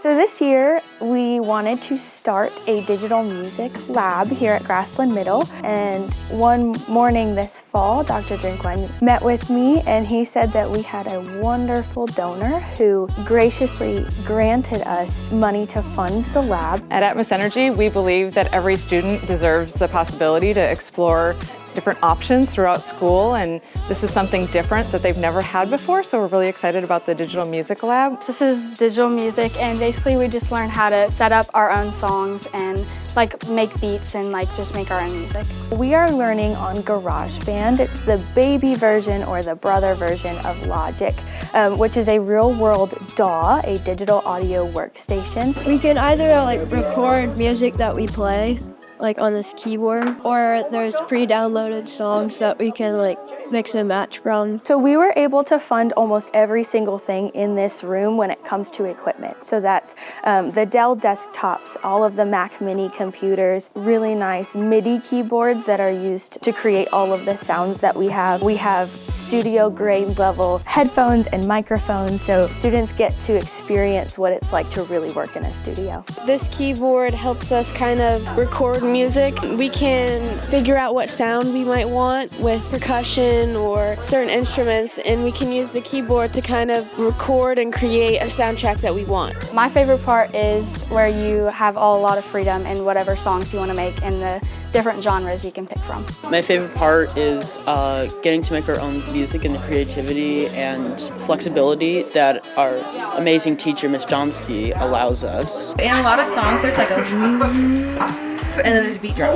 So this year, we wanted to start a digital music lab here at Grassland Middle. And one morning this fall, Dr. Drinkwine met with me and he said that we had a wonderful donor who graciously granted us money to fund the lab. At Atmos Energy, we believe that every student deserves the possibility to explore different options throughout school, and this is something different that they've never had before, so we're really excited about the Digital Music Lab. This is digital music, and basically we just learn how to set up our own songs and make beats and just make our own music. We are learning on GarageBand. It's the baby version or the brother version of Logic, which is a real-world DAW, a digital audio workstation. We can either record music that we play on this keyboard, or there's pre-downloaded songs that we can mix and match from. So we were able to fund almost every single thing in this room when it comes to equipment. So that's the Dell desktops, all of the Mac Mini computers, really nice MIDI keyboards that are used to create all of the sounds that we have. We have studio grade level headphones and microphones, so students get to experience what it's like to really work in a studio. This keyboard helps us kind of record music. We can figure out what sound we might want with percussion or certain instruments, and we can use the keyboard to kind of record and create a soundtrack that we want. My favorite part is where you have a lot of freedom in whatever songs you want to make and the different genres you can pick from. My favorite part is getting to make our own music and the creativity and flexibility that our amazing teacher, Miss Domsky, allows us. In a lot of songs, there's and then there's beat drop.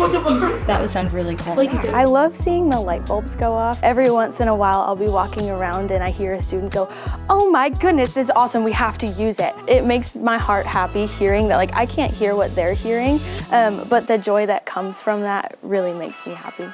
That would sound really cool. I love seeing the light bulbs go off. Every once in a while, I'll be walking around and I hear a student go, "Oh my goodness, this is awesome, we have to use it." It makes my heart happy hearing that, I can't hear what they're hearing, but the joy that comes from that really makes me happy.